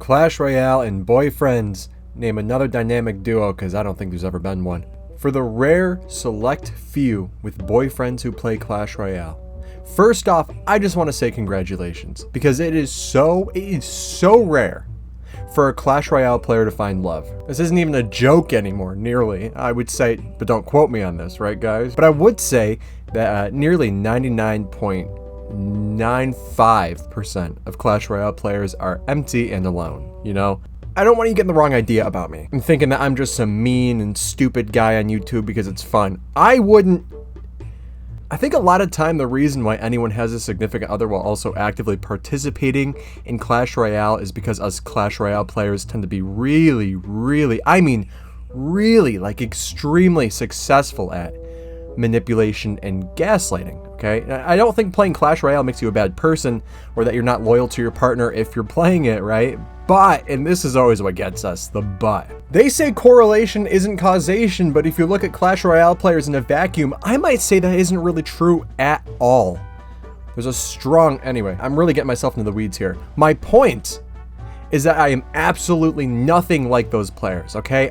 Clash Royale and boyfriends. Name another dynamic duo, because I don't think there's ever been one. For the rare, select few with boyfriends who play Clash Royale. First off, I just want to say congratulations, because it is so rare for a Clash Royale player to find love. This isn't even a joke anymore, nearly. I would say, but don't quote me on this, right guys? But I would say that nearly 99.95% of Clash Royale players are empty and alone, you know? I don't want you getting the wrong idea about me and thinking that I'm just some mean and stupid guy on YouTube because it's fun. I think a lot of time the reason why anyone has a significant other while also actively participating in Clash Royale is because us Clash Royale players tend to be really, like extremely successful at manipulation and gaslighting, okay? I don't think playing Clash Royale makes you a bad person or that you're not loyal to your partner if you're playing it, right? But, and this is always what gets us, the but. They say correlation isn't causation, but if you look at Clash Royale players in a vacuum, I might say that isn't really true at all. There's a strong, anyway, I'm really getting myself into the weeds here. My point is that I am absolutely nothing like those players, okay?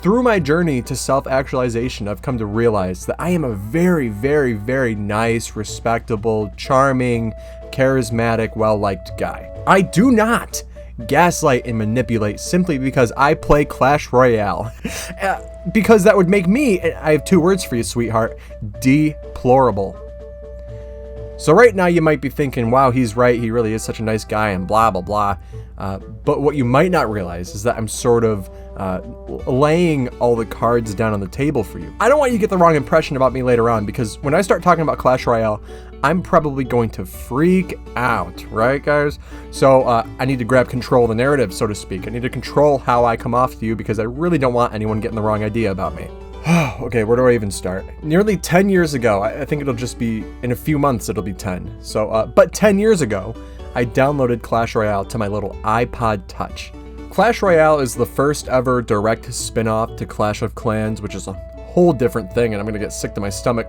Through my journey to self-actualization, I've come to realize that I am a very, very nice, respectable, charming, charismatic, well-liked guy. I do not gaslight and manipulate simply because I play Clash Royale. Because that would make me, I have two words for you, sweetheart, deplorable. So right now you might be thinking, wow, he's right, he really is such a nice guy and blah, blah, blah. But what you might not realize is that I'm sort of laying all the cards down on the table for you. I don't want you to get the wrong impression about me later on, because when I start talking about Clash Royale, I'm probably going to freak out, right guys? So I need to grab control of the narrative, so to speak. I need to control how I come off to you because I really don't want anyone getting the wrong idea about me. Okay, where do I even start? Nearly 10 years ago, I think it'll just be, in a few months it'll be 10. So, but 10 years ago, I downloaded Clash Royale to my little iPod Touch. Clash Royale is the first ever direct spin-off to Clash of Clans, which is a whole different thing, and I'm gonna get sick to my stomach.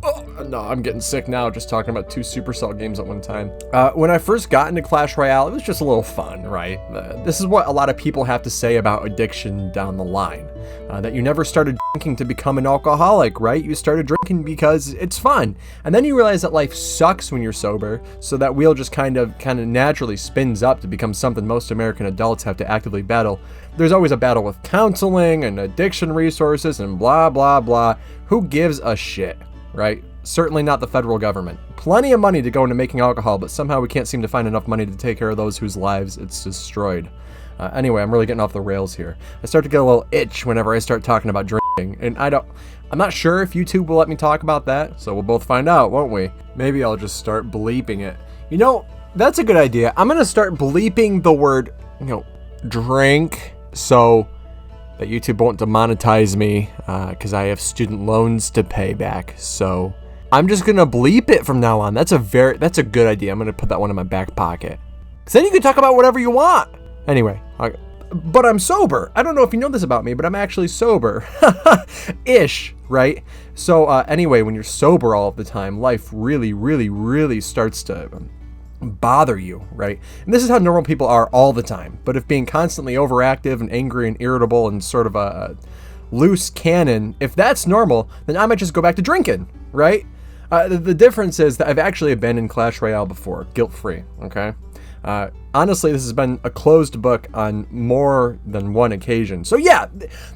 Oh, no, I'm getting sick now just talking about two Supercell games at one time. When I first got into Clash Royale, it was just a little fun, right? This is what a lot of people have to say about addiction down the line. That you never started drinking to become an alcoholic, right? You started drinking because it's fun. And then you realize that life sucks when you're sober, so that wheel just kind of naturally spins up to become something most American adults have to actively battle. There's always a battle with counseling and addiction resources and blah, blah, blah. Who gives a shit? Right? Certainly not the federal government. Plenty of money to go into making alcohol, but somehow we can't seem to find enough money to take care of those whose lives it's destroyed. Anyway, I'm really getting off the rails here. I start to get a little itch whenever I start talking about drinking, and I'm not sure if YouTube will let me talk about that, so we'll both find out, won't we? Maybe I'll just start bleeping it. You know, that's a good idea. I'm gonna start bleeping the word, drink, so that YouTube won't demonetize me, because I have student loans to pay back. So I'm just gonna bleep it from now on. That's a good idea. I'm gonna put that one in my back pocket. Cause then you can talk about whatever you want. Anyway, but I'm sober. I don't know if you know this about me, but I'm actually sober. Ish, right? So anyway, when you're sober all of the time, life really starts to bother you, right? And this is how normal people are all the time. But if being constantly overactive and angry and irritable and sort of a loose cannon, if that's normal, then I might just go back to drinking, right? The difference is that I've actually abandoned Clash Royale before, guilt-free, okay? Honestly, this has been a closed book on more than one occasion. So yeah,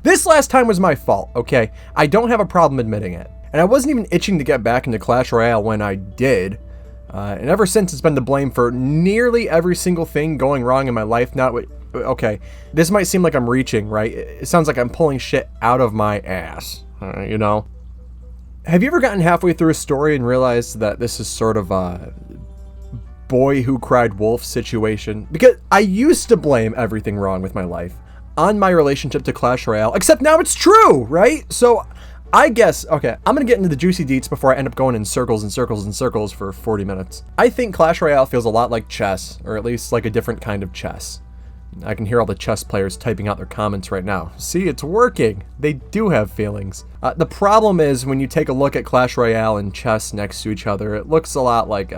this last time was my fault, okay? I don't have a problem admitting it. And I wasn't even itching to get back into Clash Royale when I did. And ever since, it's been to blame for nearly every single thing going wrong in my life. Okay, this might seem like I'm reaching, right? It sounds like I'm pulling shit out of my ass, you know? Have you ever gotten halfway through a story and realized that this is sort of a boy who cried wolf situation? Because I used to blame everything wrong with my life on my relationship to Clash Royale, except now it's true, right? So I guess, okay, I'm gonna get into the juicy deets before I end up going in circles and circles and circles for 40 minutes. I think Clash Royale feels a lot like chess, or at least like a different kind of chess. I can hear all the chess players typing out their comments right now. See, it's working. They do have feelings. The problem is when you take a look at Clash Royale and chess next to each other, it looks a lot like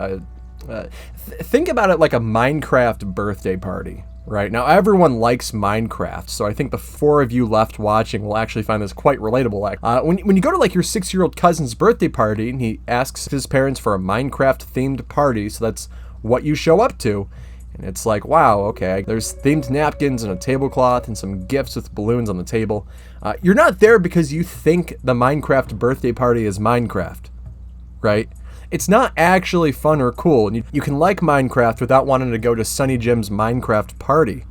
think about it like a Minecraft birthday party, right? Now, everyone likes Minecraft, so I think the 4 of you left watching will actually find this quite relatable. When you go to like your 6-year-old cousin's birthday party and he asks his parents for a Minecraft-themed party, so that's what you show up to, and it's like, wow, okay, there's themed napkins and a tablecloth and some gifts with balloons on the table. You're not there because you think the Minecraft birthday party is Minecraft, right? It's not actually fun or cool, and you can like Minecraft without wanting to go to Sunny Jim's Minecraft party.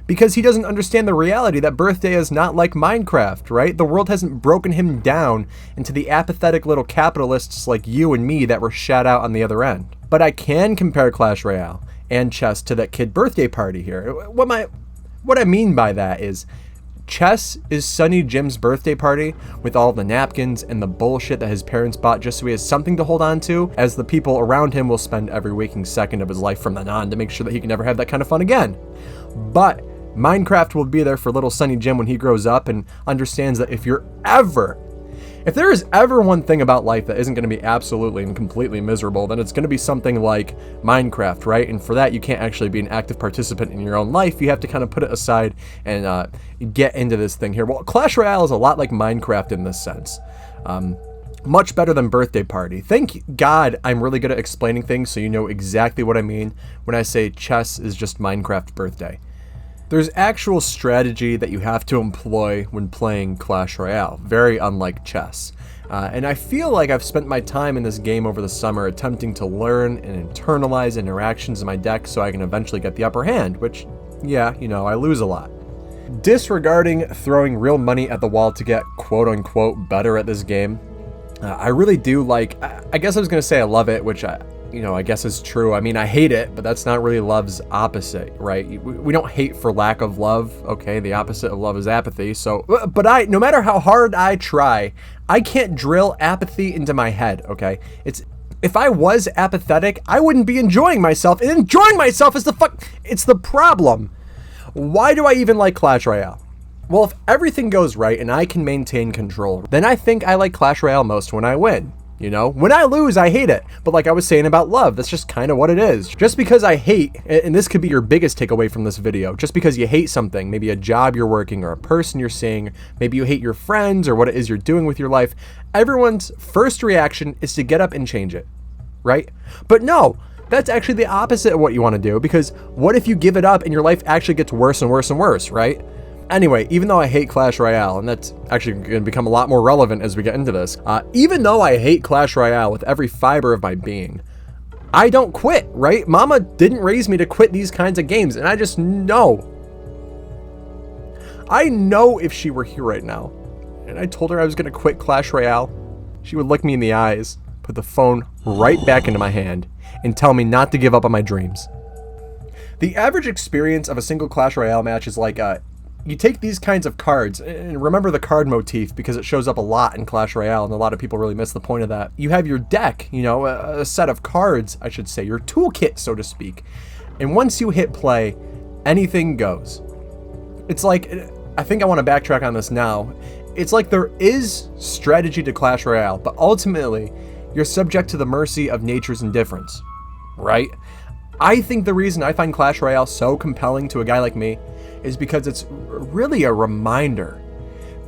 Because he doesn't understand the reality that birthday is not like Minecraft, right? The world hasn't broken him down into the apathetic little capitalists like you and me that were shat out on the other end. But I can compare Clash Royale and chess to that kid birthday party here. What I mean by that is, chess is Sunny Jim's birthday party with all the napkins and the bullshit that his parents bought just so he has something to hold on to, as the people around him will spend every waking second of his life from then on to make sure that he can never have that kind of fun again. But Minecraft will be there for little Sunny Jim when he grows up and understands that if there is ever one thing about life that isn't going to be absolutely and completely miserable, then it's going to be something like Minecraft, right? And for that, you can't actually be an active participant in your own life. You have to kind of put it aside and get into this thing here. Well, Clash Royale is a lot like Minecraft in this sense. Much better than Birthday Party. Thank God I'm really good at explaining things so you know exactly what I mean when I say chess is just Minecraft birthday. There's actual strategy that you have to employ when playing Clash Royale, very unlike chess. And I feel like I've spent my time in this game over the summer attempting to learn and internalize interactions in my deck so I can eventually get the upper hand, which, yeah, you know, I lose a lot. Disregarding throwing real money at the wall to get quote-unquote better at this game, I really do like, I guess I was going to say I love it, which I guess is true. I mean, I hate it, but that's not really love's opposite, right? We don't hate for lack of love, okay? The opposite of love is apathy. So, but no matter how hard I try, I can't drill apathy into my head, okay? If I was apathetic, I wouldn't be enjoying myself, and enjoying myself is it's the problem. Why do I even like Clash Royale? Well, if everything goes right and I can maintain control, then I think I like Clash Royale most when I win. You know, when I lose, I hate it. But like I was saying about love, that's just kind of what it is. Just because I hate, and this could be your biggest takeaway from this video, just because you hate something, maybe a job you're working or a person you're seeing, maybe you hate your friends or what it is you're doing with your life, everyone's first reaction is to get up and change it, right? But no, that's actually the opposite of what you want to do, because what if you give it up and your life actually gets worse and worse and worse, right? Anyway, even though I hate Clash Royale, and that's actually going to become a lot more relevant as we get into this, even though I hate Clash Royale with every fiber of my being, I don't quit, right? Mama didn't raise me to quit these kinds of games, and I just know. I know if she were here right now, and I told her I was going to quit Clash Royale, she would look me in the eyes, put the phone right back into my hand, and tell me not to give up on my dreams. The average experience of a single Clash Royale match is like you take these kinds of cards, and remember the card motif because it shows up a lot in Clash Royale, and a lot of people really miss the point of that. You have your deck, you know, a set of cards, I should say, your toolkit, so to speak. And once you hit play, anything goes. It's like, I think I want to backtrack on this now. It's like there is strategy to Clash Royale, but ultimately, you're subject to the mercy of nature's indifference, right? I think the reason I find Clash Royale so compelling to a guy like me is because it's really a reminder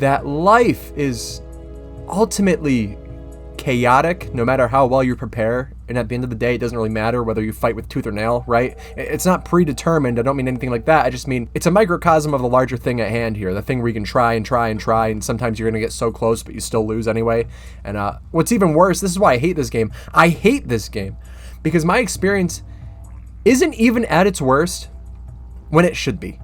that life is ultimately chaotic no matter how well you prepare, and at the end of the day it doesn't really matter whether you fight with tooth or nail, right? It's not predetermined. I don't mean anything like that. I just mean it's a microcosm of the larger thing at hand here, the thing where you can try and try and try, and sometimes you're gonna get so close but you still lose anyway. And what's even worse, this is why I hate this game. I hate this game because my experience isn't even at its worst when it should be.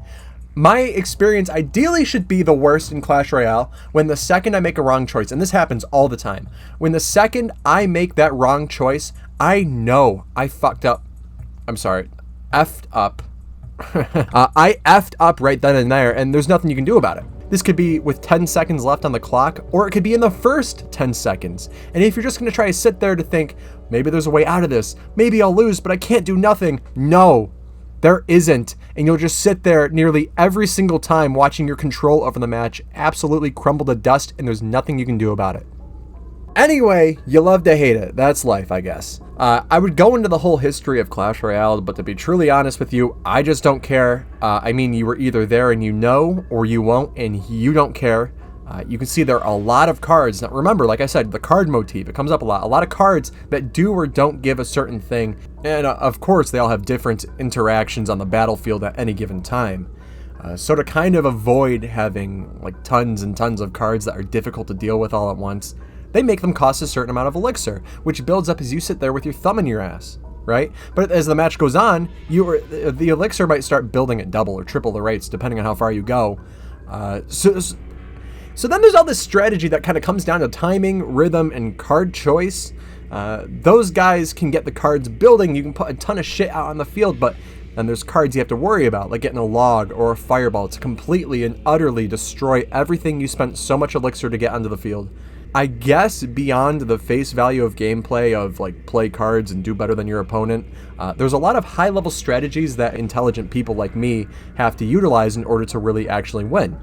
My experience ideally should be the worst in Clash Royale when the second I make a wrong choice, and this happens all the time, when the second I make that wrong choice, I know I fucked up. I'm sorry, effed up. I effed up right then and there, and there's nothing you can do about it. This could be with 10 seconds left on the clock, or it could be in the first 10 seconds. And if you're just going to try to sit there to think, maybe there's a way out of this, maybe I'll lose, but I can't do nothing. No, there isn't. And you'll just sit there nearly every single time watching your control over the match absolutely crumble to dust, and there's nothing you can do about it. Anyway, you love to hate it. That's life, I guess. I would go into the whole history of Clash Royale, but to be truly honest with you, I just don't care. I mean, you were either there and you know, or you won't and you don't care. You can see there are a lot of cards. Now, remember, like I said, the card motif, it comes up a lot. A lot of cards that do or don't give a certain thing. And of course, they all have different interactions on the battlefield at any given time. So to kind of avoid having like tons and tons of cards that are difficult to deal with all at once, they make them cost a certain amount of elixir, which builds up as you sit there with your thumb in your ass, right? But as the match goes on, the elixir might start building at double or triple the rates, depending on how far you go. So then there's all this strategy that kind of comes down to timing, rhythm, and card choice. Those guys can get the cards building. You can put a ton of shit out on the field, but then there's cards you have to worry about, like getting a log or a fireball to completely and utterly destroy everything you spent so much elixir to get onto the field. I guess beyond the face value of gameplay of like play cards and do better than your opponent, there's a lot of high-level strategies that intelligent people like me have to utilize in order to really actually win.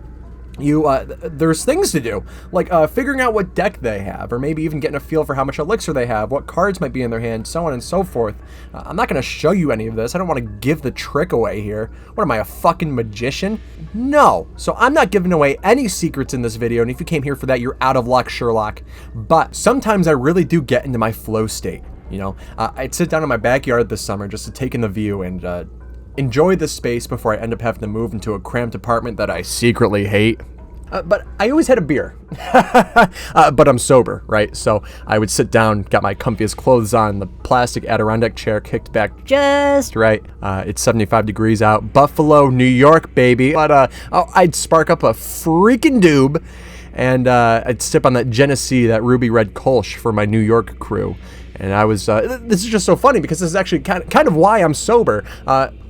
There's things to do, like figuring out what deck they have, or maybe even getting a feel for how much elixir they have, what cards might be in their hand, so on and so forth. I'm not going to show you any of this. I don't want to give the trick away here. What am I, a fucking magician? No. So I'm not giving away any secrets in this video, and if you came here for that, you're out of luck, Sherlock. But sometimes I really do get into my flow state. You know, I'd sit down in my backyard this summer just to take in the view and enjoy the space before I end up having to move into a cramped apartment that I secretly hate. But I always had a beer. But I'm sober, right? So I would sit down, got my comfiest clothes on, the plastic Adirondack chair kicked back just right. It's 75 degrees out. Buffalo, New York, baby. But I'd spark up a freaking doob, and I'd sip on that Genesee, that ruby red Kolsch for my New York crew. And I was, this is just so funny because this is actually kind of why I'm sober.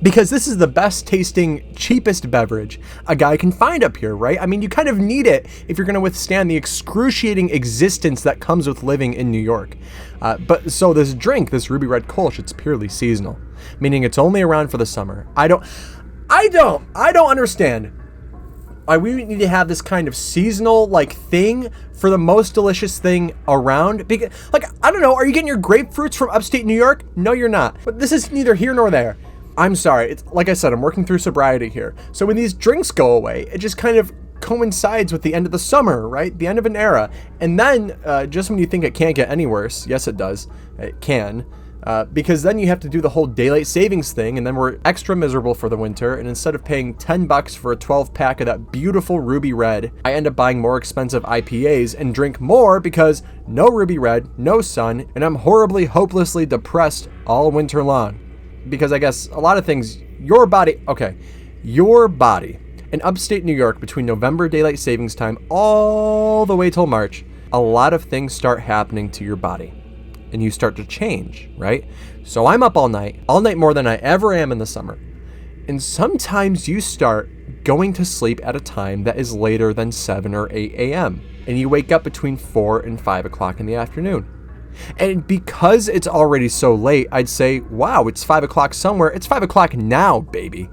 Because this is the best tasting, cheapest beverage a guy can find up here, right? I mean, you kind of need it if you're going to withstand the excruciating existence that comes with living in New York. But so this drink, this ruby red Kolsch, it's purely seasonal, meaning it's only around for the summer. I don't understand why we need to have this kind of seasonal like thing for the most delicious thing around. Because, like, I don't know, are you getting your grapefruits from upstate New York? No, you're not. But this is neither here nor there. I'm sorry. It's like I said, I'm working through sobriety here. So when these drinks go away, it just kind of coincides with the end of the summer, right? The end of an era. And then just when you think it can't get any worse, yes, it does. It can. Because then you have to do the whole daylight savings thing, and then we're extra miserable for the winter, and instead of paying $10 for a 12-pack of that beautiful Ruby Red, I end up buying more expensive IPAs and drink more because no Ruby Red, no sun, and I'm horribly, hopelessly depressed all winter long. Because I guess a lot of things, your body in upstate New York between November daylight savings time all the way till March, a lot of things start happening to your body. And you start to change, right? So I'm up all night more than I ever am in the summer. And sometimes you start going to sleep at a time that is later than 7 or 8 a.m. And you wake up between 4 and 5 o'clock in the afternoon. And because it's already so late, I'd say, wow, it's 5 o'clock somewhere. It's 5 o'clock now, baby.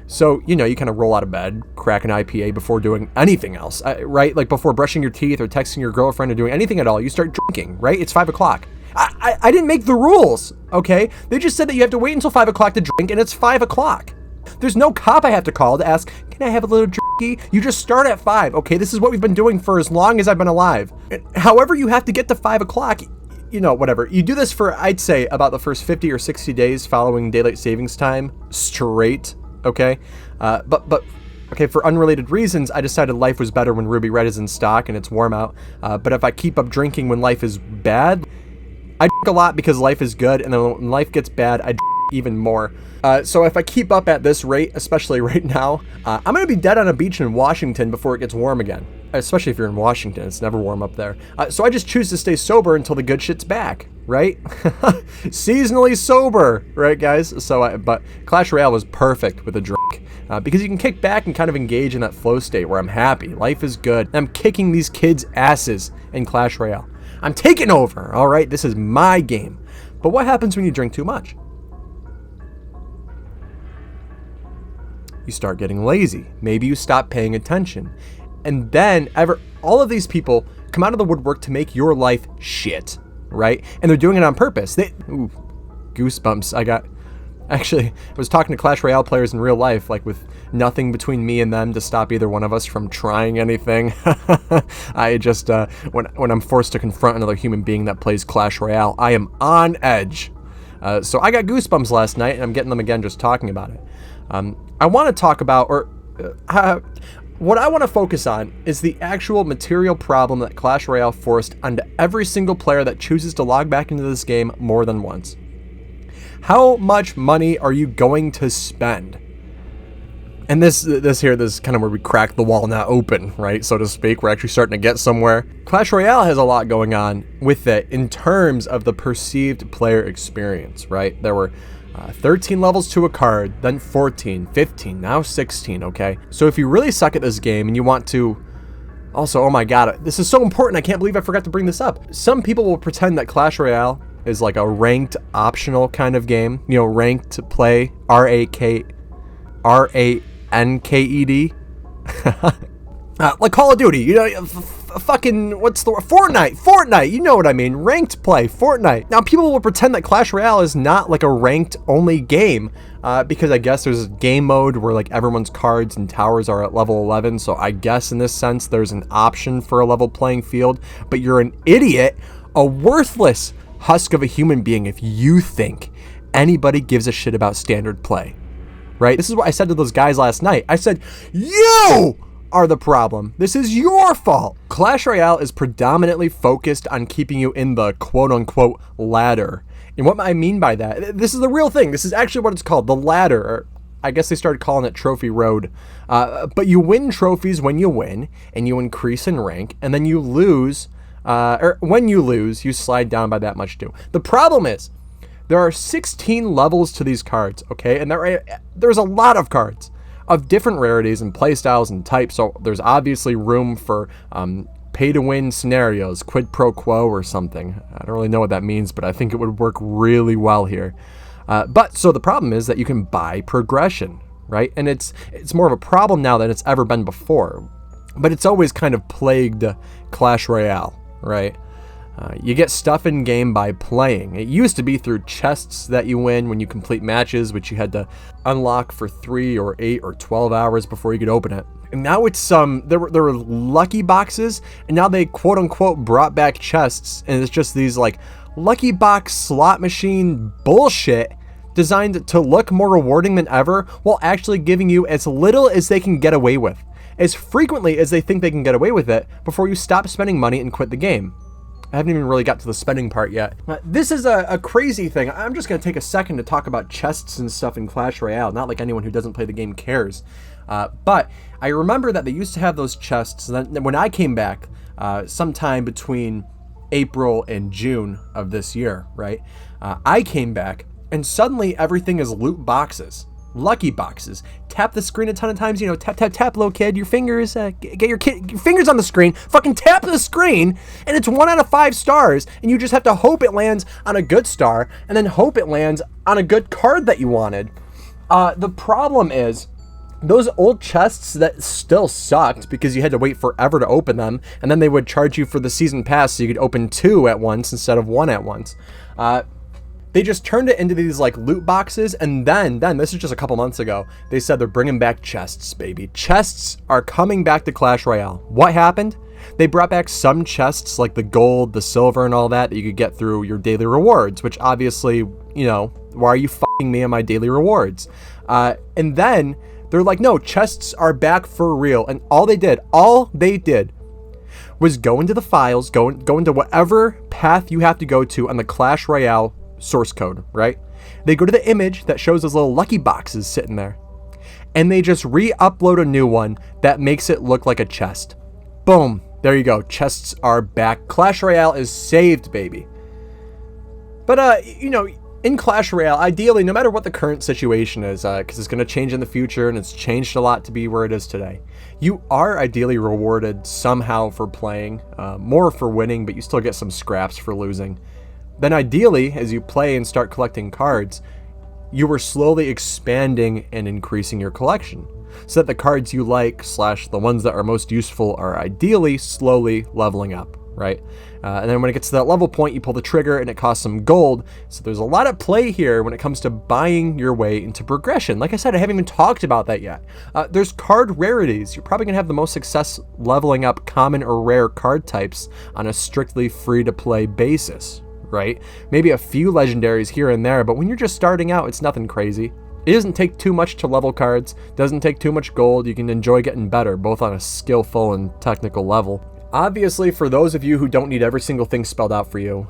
So, you know, you kind of roll out of bed, crack an IPA before doing anything else, right? Like before brushing your teeth or texting your girlfriend or doing anything at all, you start drinking, right? It's 5 o'clock. I didn't make the rules, okay? They just said that you have to wait until 5 o'clock to drink, and it's 5 o'clock. There's no cop I have to call to ask, can I have a little drinky? You just start at 5, okay? This is what we've been doing for as long as I've been alive. However you have to get to 5 o'clock, you know, whatever. You do this for, I'd say, about the first 50 or 60 days following daylight savings time, straight, okay? But okay, for unrelated reasons, I decided life was better when Ruby Red is in stock and it's warm out. But if I keep up drinking when life is bad, I drink a lot because life is good, and then when life gets bad, I drink even more. So if I keep up at this rate, especially right now, I'm going to be dead on a beach in Washington before it gets warm again. Especially if you're in Washington, it's never warm up there. So I just choose to stay sober until the good shit's back, right? Seasonally sober, right, guys? So, but Clash Royale was perfect with a drink. Because you can kick back and kind of engage in that flow state where I'm happy, life is good, and I'm kicking these kids' asses in Clash Royale. I'm taking over, all right? This is my game. But what happens when you drink too much? You start getting lazy. Maybe you stop paying attention. And then all of these people come out of the woodwork to make your life shit, right? And they're doing it on purpose. Ooh, goosebumps. I was talking to Clash Royale players in real life, like with nothing between me and them to stop either one of us from trying anything. I just, when I'm forced to confront another human being that plays Clash Royale, I am on edge. So I got goosebumps last night, and I'm getting them again just talking about it. I want to talk about, what I want to focus on is the actual material problem that Clash Royale forced onto every single player that chooses to log back into this game more than once. How much money are you going to spend? And this is kind of where we crack the wall not open, right, so to speak. We're actually starting to get somewhere. Clash Royale has a lot going on with it in terms of the perceived player experience, right? There were 13 levels to a card, then 14, 15, now 16, okay? So if you really suck at this game and you want to... Also, oh my god, this is so important, I can't believe I forgot to bring this up. Some people will pretend that Clash Royale is like a ranked optional kind of game. You know, ranked play, R-A-N-K-E-D. Like Call of Duty, you know, fucking, what's the word? Fortnite, you know what I mean, ranked play, Fortnite. Now, people will pretend that Clash Royale is not like a ranked only game, because I guess there's a game mode where like everyone's cards and towers are at level 11, so I guess in this sense there's an option for a level playing field, but you're an idiot, a worthless husk of a human being if you think anybody gives a shit about standard play, right? This is what I said to those guys last night. I said, you are the problem. This is your fault. Clash Royale is predominantly focused on keeping you in the quote-unquote ladder. And what I mean by that, this is the real thing. This is actually what it's called, the ladder. Or I guess they started calling it Trophy Road. But you win trophies when you win, and you increase in rank, and then you lose... or when you lose, you slide down by that much too. The problem is, there are 16 levels to these cards, okay? And there's a lot of cards of different rarities and playstyles and types, so there's obviously room for pay-to-win scenarios, quid pro quo or something. I don't really know what that means, but I think it would work really well here. So the problem is that you can buy progression, right? And it's more of a problem now than it's ever been before. But it's always kind of plagued Clash Royale, right? You get stuff in game by playing. It used to be through chests that you win when you complete matches, which you had to unlock for 3 or 8 or 12 hours before you could open it. And now it's there were lucky boxes, and now they quote unquote brought back chests, and it's just these like lucky box slot machine bullshit designed to look more rewarding than ever, while actually giving you as little as they can get away with, as frequently as they think they can get away with it, before you stop spending money and quit the game. I haven't even really got to the spending part yet. This is a crazy thing. I'm just going to take a second to talk about chests and stuff in Clash Royale. Not like anyone who doesn't play the game cares. But I remember that they used to have those chests. And then when I came back, sometime between April and June of this year, right? I came back, and suddenly everything is loot boxes. Lucky boxes. Tap the screen a ton of times, you know, tap, tap, tap, little kid, your fingers, get your fingers on the screen, fucking tap the screen, and it's 1 out of 5 stars, and you just have to hope it lands on a good star, and then hope it lands on a good card that you wanted. The problem is, those old chests that still sucked because you had to wait forever to open them, and then they would charge you for the season pass so you could open 2 at once instead of 1 at once. They just turned it into these like loot boxes, and then this is just a couple months ago, they said they're bringing back chests, baby. Chests are coming back to Clash Royale. What happened? They brought back some chests like the gold, the silver, and all that you could get through your daily rewards, which obviously, you know, why are you f***ing me on my daily rewards? And then they're like, no, chests are back for real. And all they did was go into the files, go into whatever path you have to go to on the Clash Royale source code, right? They go to the image that shows those little lucky boxes sitting there, and they just re-upload a new one that makes it look like a chest. Boom, there you go, chests are back. Clash Royale is saved, baby. But you know, in Clash Royale, ideally, no matter what the current situation is, because it's going to change in the future, and it's changed a lot to be where it is today, you are ideally rewarded somehow for playing, more for winning, but you still get some scraps for losing. Then ideally, as you play and start collecting cards, you were slowly expanding and increasing your collection, so that the cards you like / the ones that are most useful are ideally slowly leveling up, right? And then when it gets to that level point, you pull the trigger and it costs some gold. So there's a lot at play here when it comes to buying your way into progression. Like I said, I haven't even talked about that yet. There's card rarities. You're probably gonna have the most success leveling up common or rare card types on a strictly free-to-play basis, right? Maybe a few legendaries here and there, but when you're just starting out, it's nothing crazy. It doesn't take too much to level cards, doesn't take too much gold. You can enjoy getting better, both on a skillful and technical level. Obviously, for those of you who don't need every single thing spelled out for you,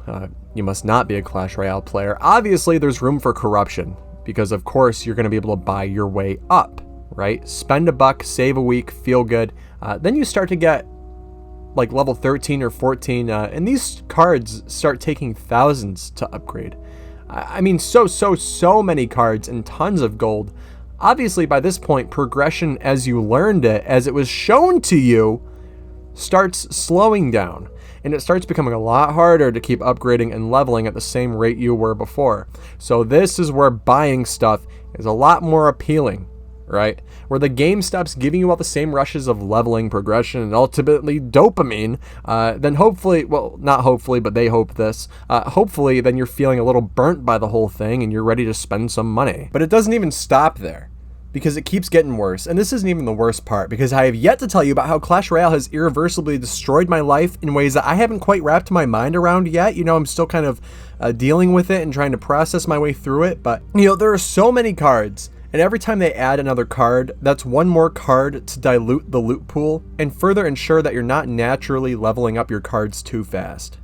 you must not be a Clash Royale player. Obviously, there's room for corruption, because of course you're going to be able to buy your way up, right? Spend a buck, save a week, feel good. Then you start to get like level 13 or 14, and these cards start taking thousands to upgrade. I mean, so many cards and tons of gold. Obviously, by this point, progression as you learned it, as it was shown to you, starts slowing down, and it starts becoming a lot harder to keep upgrading and leveling at the same rate you were before. So this is where buying stuff is a lot more appealing, right? Where the game stops giving you all the same rushes of leveling, progression, and ultimately dopamine, then hopefully, well, not hopefully, but they hope this, hopefully then you're feeling a little burnt by the whole thing and you're ready to spend some money. But it doesn't even stop there, because it keeps getting worse. And this isn't even the worst part, because I have yet to tell you about how Clash Royale has irreversibly destroyed my life in ways that I haven't quite wrapped my mind around yet. You know, I'm still kind of dealing with it and trying to process my way through it. But, you know, there are so many cards, and every time they add another card, that's one more card to dilute the loot pool and further ensure that you're not naturally leveling up your cards too fast.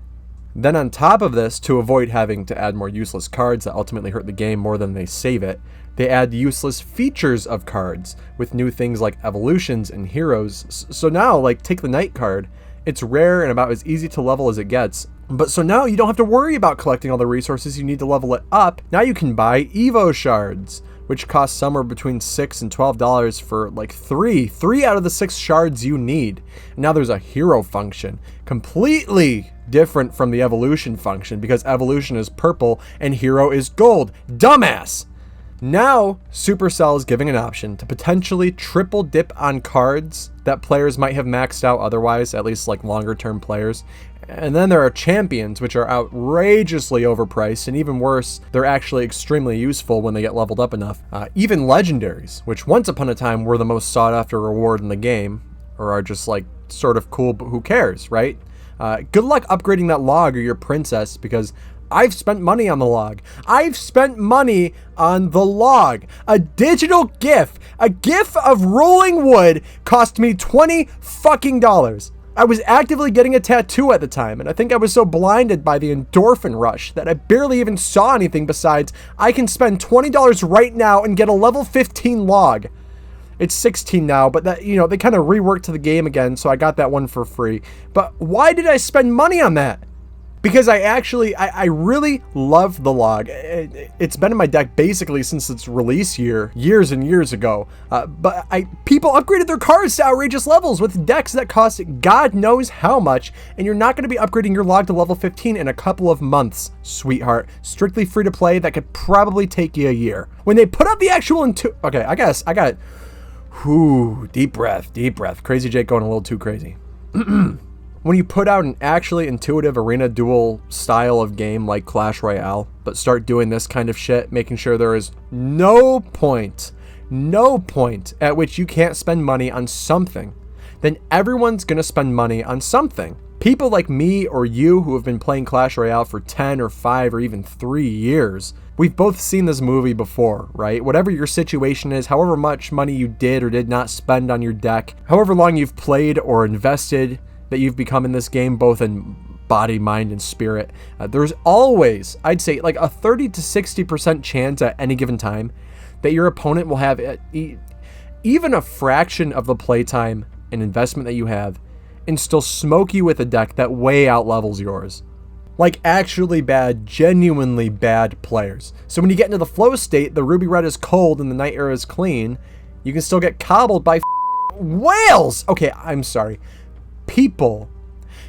Then on top of this, to avoid having to add more useless cards that ultimately hurt the game more than they save it, they add useless features of cards with new things like evolutions and heroes. So now, like, take the Knight card. It's rare and about as easy to level as it gets. But so now you don't have to worry about collecting all the resources you need to level it up. Now you can buy Evo shards, which cost somewhere between $6 and $12 for like three out of the 6 shards you need. And now there's a hero function, completely different from the evolution function, because evolution is purple and hero is gold. Dumbass! Now, Supercell is giving an option to potentially triple dip on cards that players might have maxed out otherwise, at least like longer term players. And then there are champions, which are outrageously overpriced, and even worse, they're actually extremely useful when they get leveled up enough. Even legendaries, which once upon a time were the most sought after reward in the game, or are just like sort of cool, but who cares, right? Good luck upgrading that log or your princess, because I've spent money on the log. I've spent money on the log. A digital GIF, a GIF of rolling wood, cost me $20 fucking. I was actively getting a tattoo at the time, and I think I was so blinded by the endorphin rush that I barely even saw anything besides, I can spend $20 right now and get a level 15 log. It's 16 now, but that, you know, they kind of reworked the game again, so I got that one for free. But why did I spend money on that? Because I really love the log. It's been in my deck basically since its release years and years ago. But people upgraded their cards to outrageous levels with decks that cost God knows how much, and you're not going to be upgrading your log to level 15 in a couple of months, sweetheart. Strictly free to play, that could probably take you a year. When they put up the actual okay, I guess I got, deep breath. Crazy Jake going a little too crazy. When you put out an actually intuitive arena duel style of game like Clash Royale, but start doing this kind of shit, making sure there is no point at which you can't spend money on something, then everyone's gonna spend money on something. People like me or you who have been playing Clash Royale for 10 or 5 or even 3 years, we've both seen this movie before, right? Whatever your situation is, however much money you did or did not spend on your deck, however long you've played or invested, that you've become in this game, both in body, mind, and spirit, there's always, I'd say, like a 30 to 60% chance at any given time that your opponent will have even a fraction of the playtime and investment that you have and still smoke you with a deck that way out levels yours. Like actually bad, genuinely bad players. So when you get into the flow state, the ruby red is cold and the night air is clean, you can still get cobbled by whales! Okay, I'm sorry. People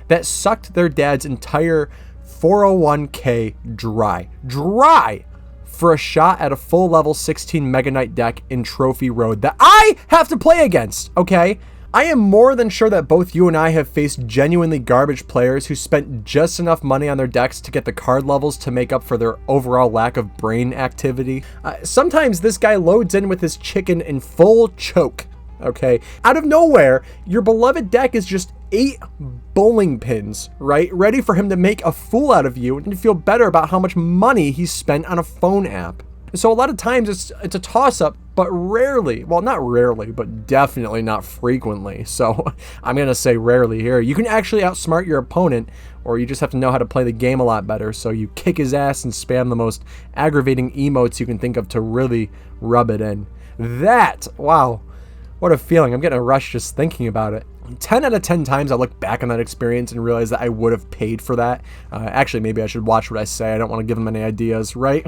that sucked their dad's entire 401k dry for a shot at a full level 16 Mega Knight deck in Trophy Road that I have to play against, okay? I am more than sure that both you and I have faced genuinely garbage players who spent just enough money on their decks to get the card levels to make up for their overall lack of brain activity. Sometimes this guy loads in with his chicken in full choke, okay? Out of nowhere, your beloved deck is just 8 bowling pins, right? Ready for him to make a fool out of you and feel better about how much money he spent on a phone app. So a lot of times it's a toss-up, but rarely, well, not rarely, but definitely not frequently. So I'm going to say rarely here. You can actually outsmart your opponent, or you just have to know how to play the game a lot better. So you kick his ass and spam the most aggravating emotes you can think of to really rub it in. That, wow, what a feeling. I'm getting a rush just thinking about it. 10 out of 10 times I look back on that experience and realize that I would have paid for that. Actually, maybe I should watch what I say. I don't want to give them any ideas, right?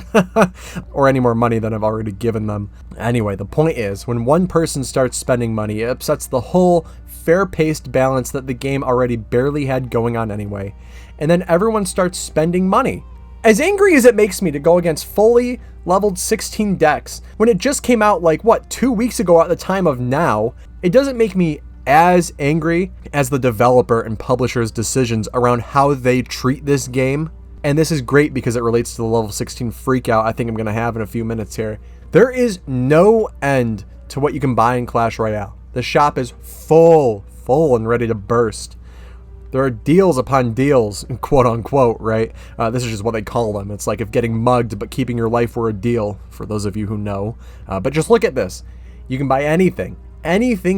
Or any more money than I've already given them. Anyway, the point is, when one person starts spending money, it upsets the whole fair-paced balance that the game already barely had going on anyway. And then everyone starts spending money. As angry as it makes me to go against fully leveled 16 decks, when it just came out like, what, 2 weeks ago at the time of now, it doesn't make me as angry as the developer and publisher's decisions around how they treat this game. And this is great because it relates to the level 16 freakout I think I'm going to have in a few minutes here. There is no end to what you can buy in Clash Royale. The shop is full and ready to burst. There are deals upon deals, quote unquote, right? This is just what they call them. It's like if getting mugged but keeping your life were a deal, for those of you who know. But just look at this. You can buy anything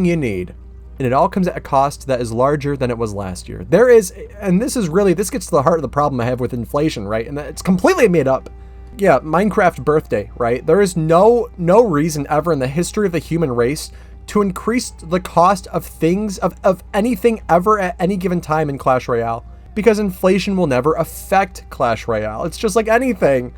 you need. And it all comes at a cost that is larger than it was last year. There is, and this gets to the heart of the problem I have with inflation, right? And it's completely made up. Yeah, Minecraft birthday, right? There is no reason ever in the history of the human race to increase the cost of things, of anything ever at any given time in Clash Royale. Because inflation will never affect Clash Royale. It's just like anything.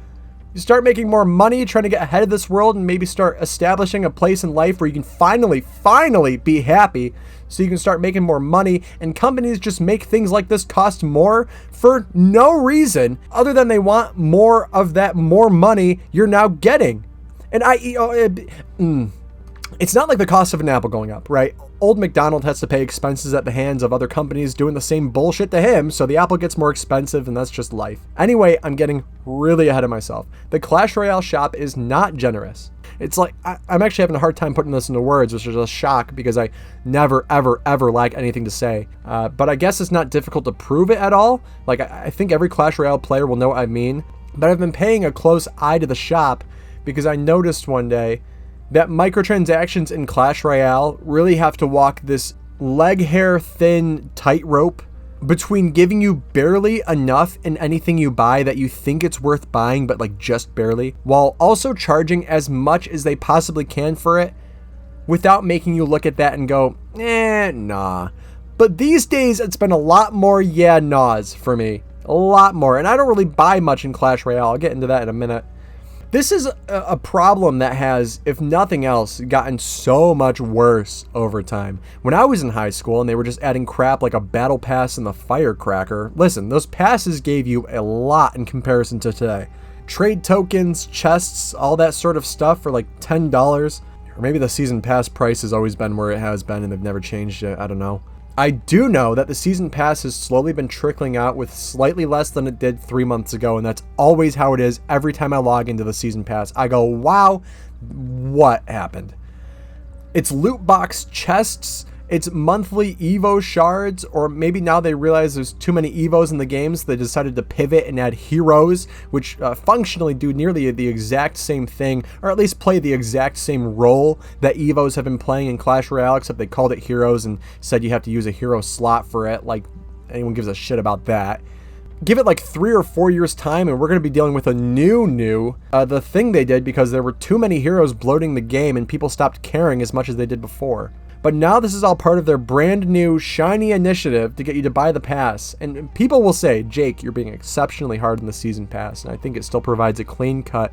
You start making more money, trying to get ahead of this world, and maybe start establishing a place in life where you can finally be happy, so you can start making more money, and companies just make things like this cost more for no reason other than they want more of that more money you're now getting. And it's not like the cost of an apple going up, right? Old McDonald has to pay expenses at the hands of other companies doing the same bullshit to him, so the apple gets more expensive, and that's just life. Anyway, I'm getting really ahead of myself. The Clash Royale shop is not generous. It's like, I'm actually having a hard time putting this into words, which is a shock because I never, ever lack anything to say. But I guess it's not difficult to prove it at all. Like, I think every Clash Royale player will know what I mean. But I've been paying a close eye to the shop because I noticed one day that microtransactions in Clash Royale really have to walk this leg hair thin tightrope between giving you barely enough in anything you buy that you think it's worth buying, but like just barely, while also charging as much as they possibly can for it without making you look at that and go, nah. But these days it's been a lot more naws for me. A lot more. And I don't really buy much in Clash Royale. I'll get into that in a minute. This is a problem that has, if nothing else, gotten so much worse over time. When I was in high school and they were just adding crap like a battle pass and the firecracker, listen, those passes gave you a lot in comparison to today. Trade tokens, chests, all that sort of stuff for like $10. Or maybe the season pass price has always been where it has been and they've never changed it. I don't know. I do know that the season pass has slowly been trickling out with slightly less than it did 3 months ago, and that's always how it is every time I log into the season pass. I go, wow, what happened? It's loot box chests, it's monthly Evo shards, or maybe now they realize there's too many Evos in the games, so they decided to pivot and add heroes, which functionally do nearly the exact same thing, or at least play the exact same role that Evos have been playing in Clash Royale, except they called it heroes and said you have to use a hero slot for it, like anyone gives a shit about that. Give it like 3 or 4 years time and we're going to be dealing with a new the thing they did because there were too many heroes bloating the game and people stopped caring as much as they did before. But now this is all part of their brand new shiny initiative to get you to buy the pass. And people will say, Jake, you're being exceptionally hard on the season pass. And I think it still provides a clean cut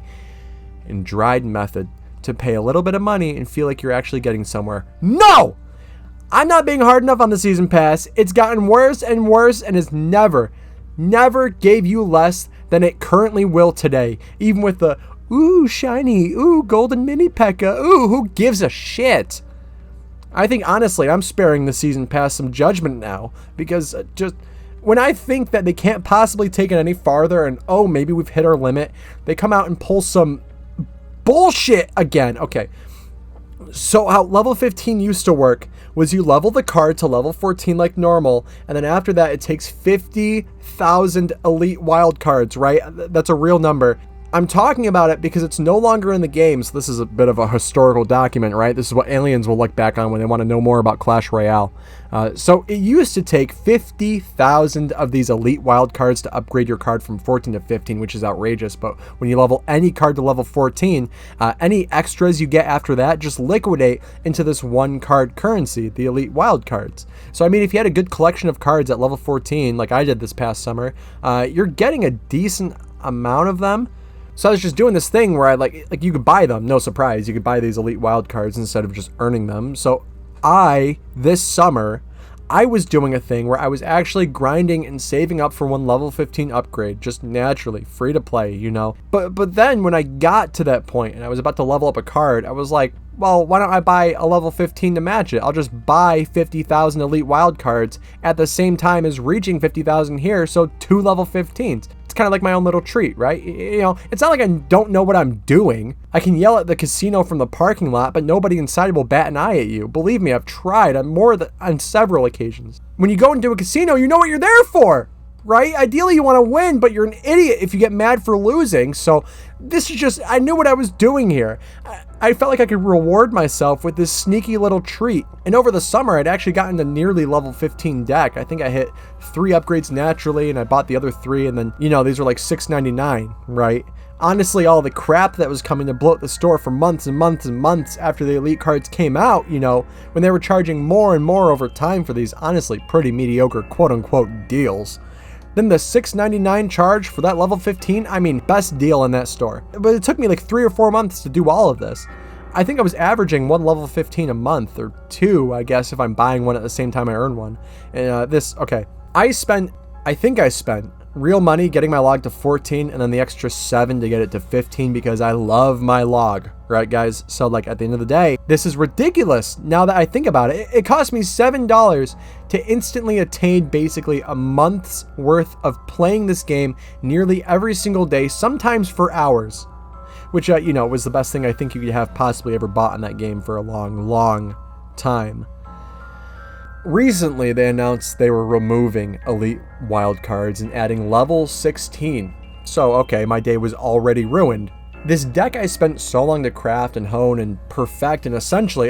and dried method to pay a little bit of money and feel like you're actually getting somewhere. No! I'm not being hard enough on the season pass. It's gotten worse and worse and has never gave you less than it currently will today. Even with the, ooh, shiny, ooh, golden mini P.E.K.K.A, ooh, who gives a shit? I think, honestly, I'm sparing the season pass some judgment now, because just when I think that they can't possibly take it any farther and, oh, maybe we've hit our limit, they come out and pull some bullshit again. Okay, so how level 15 used to work was you level the card to level 14 like normal, and then after that it takes 50,000 elite wild cards, right? That's a real number. I'm talking about it because it's no longer in the game, so this is a bit of a historical document, right? This is what aliens will look back on when they want to know more about Clash Royale. So it used to take 50,000 of these elite wild cards to upgrade your card from 14 to 15, which is outrageous, but when you level any card to level 14, any extras you get after that just liquidate into this one card currency, the elite wild cards. So I mean, if you had a good collection of cards at level 14, like I did this past summer, you're getting a decent amount of them. So I was just doing this thing where I like you could buy them, no surprise. You could buy these elite wild cards instead of just earning them. So this summer, I was doing a thing where I was actually grinding and saving up for one level 15 upgrade, just naturally, free to play, you know. But then when I got to that point and I was about to level up a card, I was like, well, why don't I buy a level 15 to match it? I'll just buy 50,000 elite wild cards at the same time as reaching 50,000 here, so 2 level 15s. It's kind of like my own little treat, right? You know, it's not like I don't know what I'm doing. I can yell at the casino from the parking lot, but nobody inside will bat an eye at you. Believe me, I've tried on several occasions. When you go into a casino, you know what you're there for, right? Ideally, you want to win, but you're an idiot if you get mad for losing. So this is just, I knew what I was doing here. I felt like I could reward myself with this sneaky little treat. And over the summer, I'd actually gotten to nearly level 15 deck. I think I hit 3 upgrades naturally, and I bought the other 3, and then, you know, these were like $6.99, right? Honestly, all the crap that was coming to bloat the store for months and months and months after the elite cards came out, you know, when they were charging more and more over time for these honestly pretty mediocre quote-unquote deals. Then the $6.99 charge for that level 15, I mean, best deal in that store. But it took me like 3 or 4 months to do all of this. I think I was averaging 1 level 15 a month, or 2, I guess, if I'm buying one at the same time I earn one. And okay, I think I spent real money getting my log to 14 and then the extra 7 to get it to 15 because I love my log, right guys? So like at the end of the day, this is ridiculous now that I think about it. It cost me $7 to instantly attain basically a month's worth of playing this game nearly every single day, sometimes for hours, which, you know, was the best thing I think you could have possibly ever bought in that game for a long, long time. Recently, they announced they were removing elite wildcards and adding level 16. So, okay, my day was already ruined. This deck I spent so long to craft and hone and perfect and essentially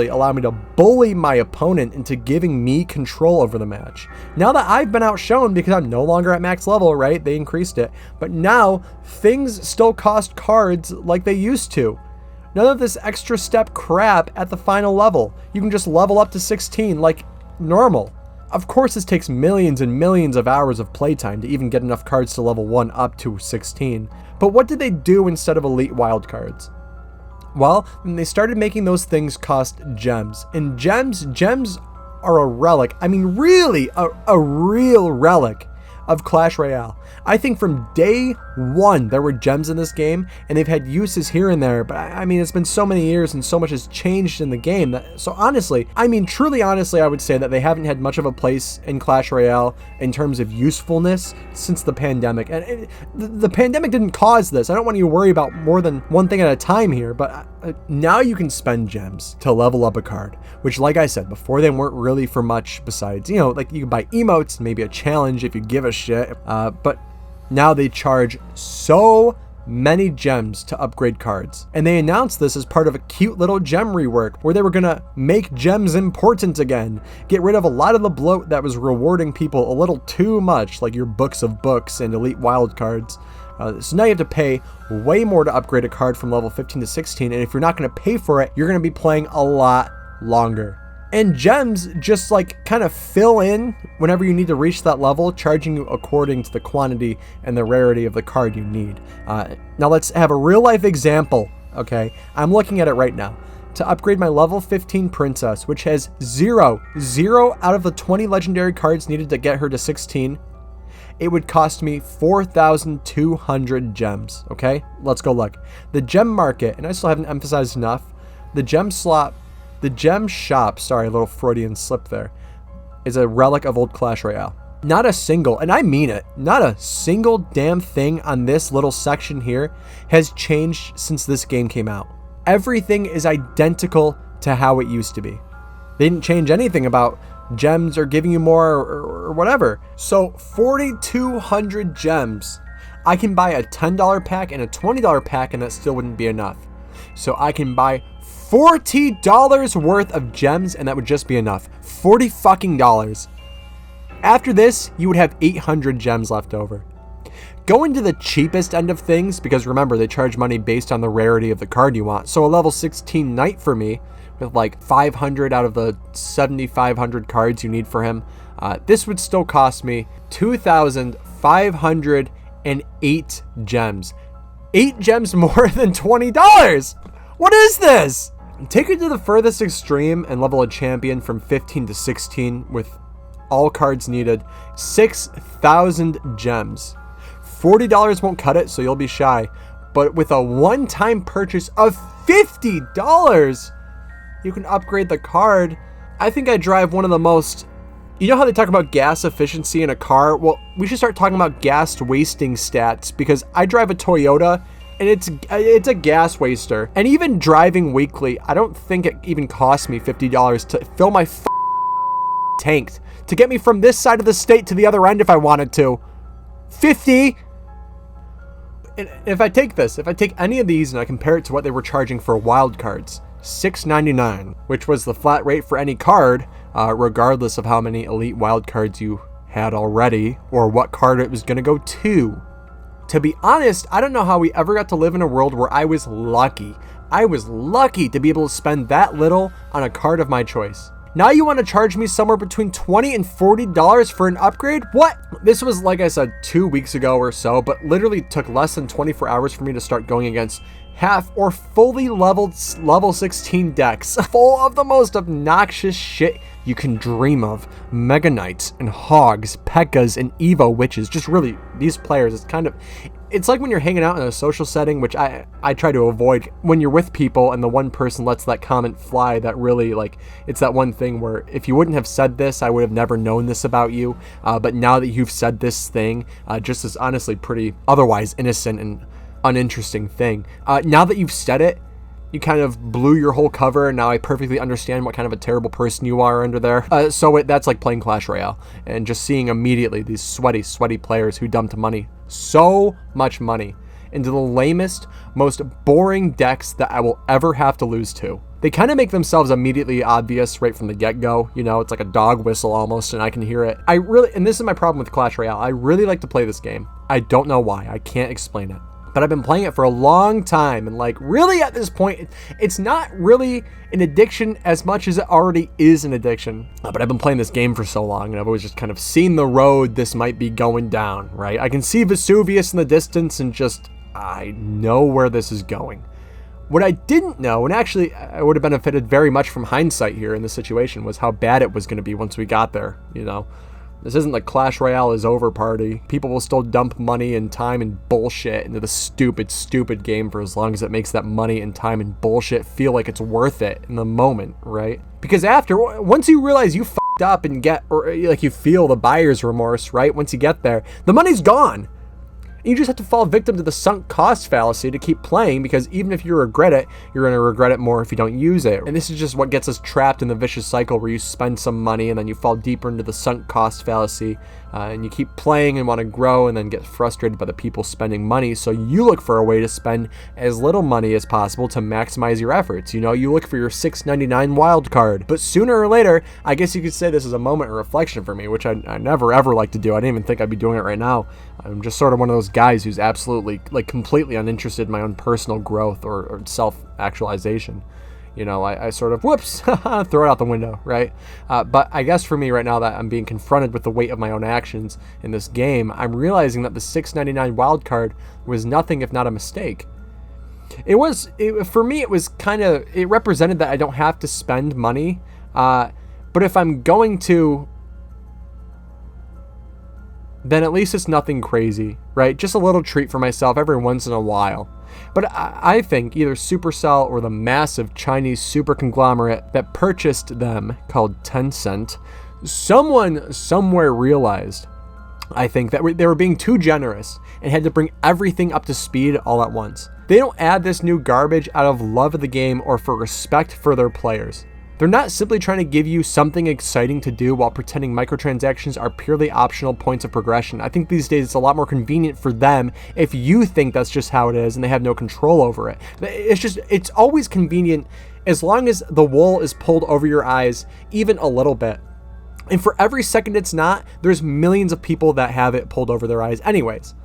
allow me to bully my opponent into giving me control over the match. Now that I've been outshone because I'm no longer at max level, right? They increased it. But now, things still cost cards like they used to. None of this extra step crap at the final level. You can just level up to 16 like normal. Of course, this takes millions and millions of hours of playtime to even get enough cards to level 1 up to 16. But what did they do instead of elite wildcards? Well, they started making those things cost gems. And gems are a relic. I mean, really, a real relic of Clash Royale. I think from day 1 there were gems in this game, and they've had uses here and there, but I mean, it's been so many years and so much has changed in the game that, so honestly, I mean, truly honestly, I would say that they haven't had much of a place in Clash Royale in terms of usefulness since the pandemic. And the pandemic didn't cause this. I don't want you to worry about more than one thing at a time here, but now you can spend gems to level up a card, which, like I said before, they weren't really for much besides, you know, like you can buy emotes, maybe a challenge if you give a shit, but now they charge so many gems to upgrade cards. And they announced this as part of a cute little gem rework where they were gonna make gems important again, get rid of a lot of the bloat that was rewarding people a little too much, like your books of books and elite wild cards. So now you have to pay way more to upgrade a card from level 15 to 16, and if you're not gonna pay for it, you're gonna be playing a lot longer. And gems just like kind of fill in whenever you need to reach that level, charging you according to the quantity and the rarity of the card you need. Now let's have a real life example, okay? I'm looking at it right now. To upgrade my level 15 princess, which has 0 out of the 20 legendary cards needed to get her to 16, it would cost me 4,200 gems, okay? Let's go look. The gem market, and I still haven't emphasized enough, the gem slot The gem shop, sorry, a little Freudian slip there, is a relic of old Clash Royale. Not a single, and I mean it, not a single damn thing on this little section here has changed since this game came out. Everything is identical to how it used to be. They didn't change anything about gems or giving you more or whatever. So 4,200 gems. I can buy a $10 pack and a $20 pack and that still wouldn't be enough. So I can buy $40 worth of gems and that would just be enough. $40 fucking dollars. After this, you would have 800 gems left over. Going to the cheapest end of things, because remember, they charge money based on the rarity of the card you want. So a level 16 knight for me, with like 500 out of the 7,500 cards you need for him, this would still cost me 2,508 gems. 8 gems more than $20. What is this? Take it to the furthest extreme and level a champion from 15 to 16 with all cards needed. 6,000 gems. $40 won't cut it, so you'll be shy. But with a one-time purchase of $50, you can upgrade the card. I think I drive one of the most... You know how they talk about gas efficiency in a car? Well, we should start talking about gas wasting stats, because I drive a Toyota and it's a gas waster. And even driving weekly, I don't think it even costs me $50 to fill my tank to get me from this side of the state to the other end if I wanted to. 50. And if I take any of these and I compare it to what they were charging for wild cards, $6.99, which was the flat rate for any card, regardless of how many elite wild cards you had already or what card it was going to go to. To be honest, I don't know how we ever got to live in a world where I was lucky. I was lucky to be able to spend that little on a card of my choice. Now you want to charge me somewhere between $20 and $40 for an upgrade? What? This was, like I said, 2 weeks ago or so, but literally took less than 24 hours for me to start going against half or fully leveled level 16 decks full of the most obnoxious shit you can dream of. Mega Knights and Hogs, P.E.K.K.A.s and Evo Witches. Just really, these players, it's like when you're hanging out in a social setting, which I try to avoid, when you're with people and the one person lets that comment fly that really, like, it's that one thing where if you wouldn't have said this, I would have never known this about you. But now that you've said this thing, just this honestly pretty otherwise innocent and uninteresting thing, now that you've said it, you kind of blew your whole cover, and now I perfectly understand what kind of a terrible person you are under there. That's like playing Clash Royale and just seeing immediately these sweaty players who dumped money, so much money, into the lamest, most boring decks that I will ever have to lose to. They kind of make themselves immediately obvious right from the get-go. You know, it's like a dog whistle almost, and I can hear it. And this is my problem with Clash Royale. I really like to play this game. I don't know why. I can't explain it. But I've been playing it for a long time, and like really at this point, it's not really an addiction as much as it already is an addiction. But I've been playing this game for so long, and I've always just kind of seen the road this might be going down, right? I can see Vesuvius in the distance, and just, I know where this is going. What I didn't know, and actually I would have benefited very much from hindsight here in this situation, was how bad it was going to be once we got there, you know? This isn't the Clash Royale is over party. People will still dump money and time and bullshit into the stupid game for as long as it makes that money and time and bullshit feel like it's worth it in the moment, right? Because once you realize you f***ed up and you feel the buyer's remorse, right? Once you get there, the money's gone. You just have to fall victim to the sunk cost fallacy to keep playing, because even if you regret it, you're going to regret it more if you don't use it. And this is just what gets us trapped in the vicious cycle where you spend some money and then you fall deeper into the sunk cost fallacy, and you keep playing and want to grow and then get frustrated by the people spending money. So you look for a way to spend as little money as possible to maximize your efforts. You know, you look for your $6.99 wild card. But sooner or later, I guess you could say this is a moment of reflection for me, which I never ever like to do. I didn't even think I'd be doing it right now. I'm just sort of one of those guys who's absolutely, like, completely uninterested in my own personal growth or self-actualization. You know, I sort of, whoops, throw it out the window, right? But I guess for me right now that I'm being confronted with the weight of my own actions in this game, I'm realizing that the $6.99 wild card was nothing if not a mistake. For me, it represented that I don't have to spend money, but if I'm going to, then at least it's nothing crazy, right? Just a little treat for myself every once in a while. But I think either Supercell or the massive Chinese super conglomerate that purchased them, called Tencent, someone somewhere realized, I think, that they were being too generous and had to bring everything up to speed all at once. They don't add this new garbage out of love of the game or for respect for their players. They're not simply trying to give you something exciting to do while pretending microtransactions are purely optional points of progression. I think these days it's a lot more convenient for them if you think that's just how it is and they have no control over it. It's always convenient as long as the wool is pulled over your eyes even a little bit. And for every second it's not, there's millions of people that have it pulled over their eyes anyways.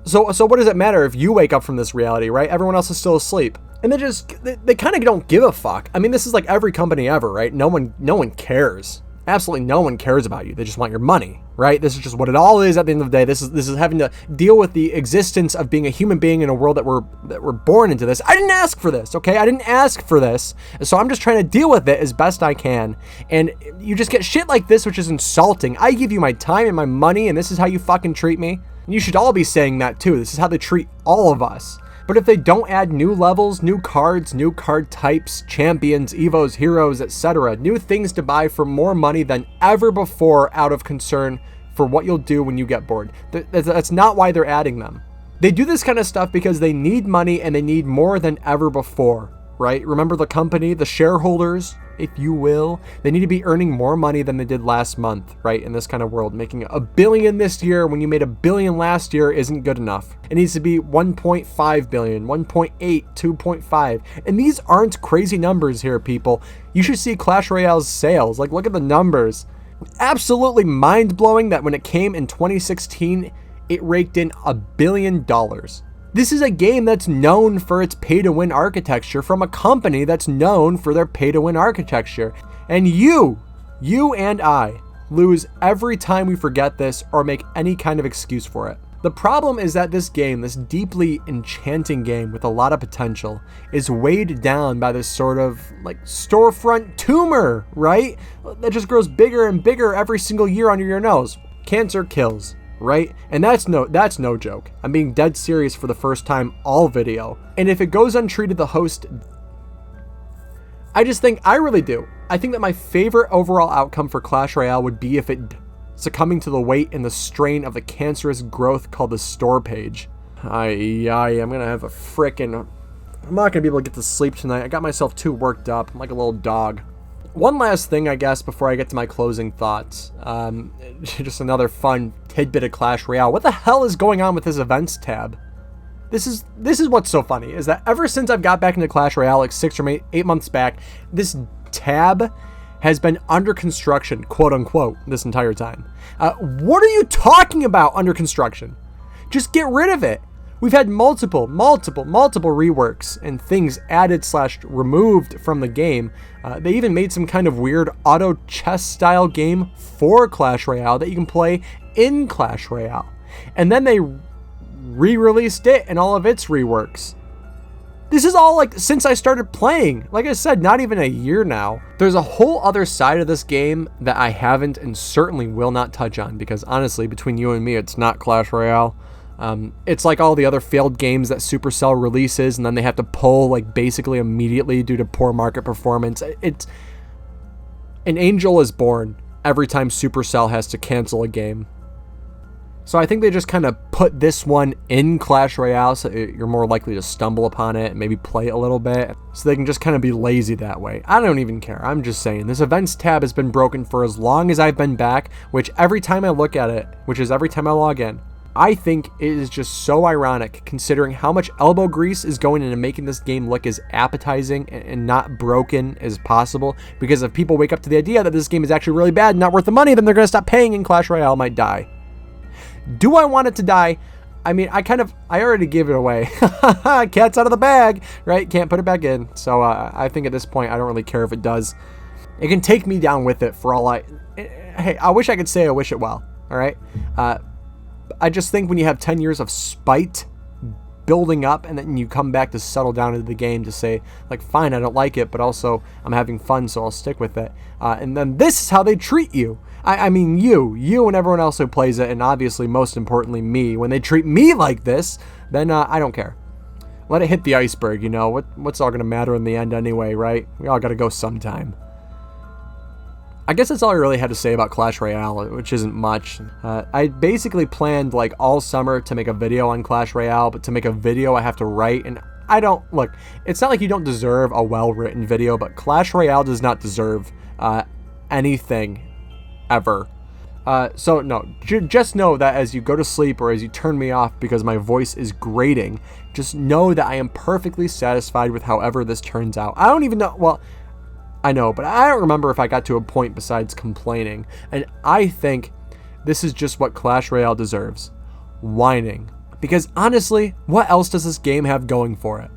So what does it matter if you wake up from this reality, right? Everyone else is still asleep. And they kind of don't give a fuck. I mean, this is like every company ever, right? No one cares. Absolutely no one cares about you. They just want your money, right? This is just what it all is at the end of the day. This is having to deal with the existence of being a human being in a world that we're born into this. I didn't ask for this, okay? I didn't ask for this. So I'm just trying to deal with it as best I can. And you just get shit like this, which is insulting. I give you my time and my money, and this is how you fucking treat me. And you should all be saying that too. This is how they treat all of us. But if they don't add new levels, new cards, new card types, champions, evos, heroes, etc., new things to buy for more money than ever before out of concern for what you'll do when you get bored, that's not why they're adding them. They do this kind of stuff because they need money and they need more than ever before, right? Remember the company, the shareholders, if you will, they need to be earning more money than they did last month, right? In this kind of world, making $1 billion this year when you made $1 billion last year isn't good enough. It needs to be 1.5 billion, 1.8, 2.5. And these aren't crazy numbers here, people. You should see Clash Royale's sales. Like, look at the numbers. Absolutely mind-blowing that when it came in 2016, it raked in $1 billion. This is a game that's known for its pay-to-win architecture from a company that's known for their pay-to-win architecture. And you and I lose every time we forget this or make any kind of excuse for it. The problem is that this game, this deeply enchanting game with a lot of potential, is weighed down by this sort of like storefront tumor, right? That just grows bigger and bigger every single year under your nose. Cancer kills. Right? And that's no joke. I'm being dead serious for the first time all video. And if it goes untreated, the host... I think that my favorite overall outcome for Clash Royale would be if it succumbing to the weight and the strain of the cancerous growth called the store page. I'm gonna have a frickin'... I'm not gonna be able to get to sleep tonight. I got myself too worked up. I'm like a little dog. One last thing, I guess, before I get to my closing thoughts. Just another fun tidbit of Clash Royale. What the hell is going on with this events tab? This is what's so funny, is that ever since I've got back into Clash Royale, like 6 or 8 months back, this tab has been under construction, quote unquote, this entire time. What are you talking about, under construction? Just get rid of it. We've had multiple reworks and things added / removed from the game. They even made some kind of weird auto chess style game for Clash Royale that you can play in Clash Royale. And then they re-released it and all of its reworks. This is all like since I started playing. Like I said, not even a year now. There's a whole other side of this game that I haven't and certainly will not touch on because honestly, between you and me, it's not Clash Royale. It's like all the other failed games that Supercell releases and then they have to pull like basically immediately due to poor market performance. It's an angel is born every time Supercell has to cancel a game. So I think they just kind of put this one in Clash Royale so you're more likely to stumble upon it and maybe play it a little bit. So they can just kind of be lazy that way. I don't even care. I'm just saying this events tab has been broken for as long as I've been back, which every time I look at it, which is every time I log in, I think it is just so ironic considering how much elbow grease is going into making this game look as appetizing and not broken as possible. Because if people wake up to the idea that this game is actually really bad and not worth the money, then they're going to stop paying and Clash Royale might die. Do I want it to die? I mean, I already gave it away. Cat's out of the bag, right? Can't put it back in. So I think at this point, I don't really care if it does. It can take me down with it for all hey, I wish I could say I wish it well, all right? I just think when you have 10 years of spite building up and then you come back to settle down into the game to say, like, fine, I don't like it, but also I'm having fun, so I'll stick with it. And then this is how they treat you. I mean, you and everyone else who plays it, and obviously, most importantly, me. When they treat me like this, then I don't care. Let it hit the iceberg, you know? What's all gonna matter in the end anyway, right? We all gotta go sometime. I guess that's all I really had to say about Clash Royale, which isn't much. I basically planned like all summer to make a video on Clash Royale, but to make a video I have to write, and I don't, look, it's not like you don't deserve a well-written video, but Clash Royale does not deserve anything ever. So no, just know that as you go to sleep or as you turn me off because my voice is grating, just know that I am perfectly satisfied with however this turns out. I don't even know, well, I know, but I don't remember if I got to a point besides complaining. And I think this is just what Clash Royale deserves. Whining. Because honestly, what else does this game have going for it?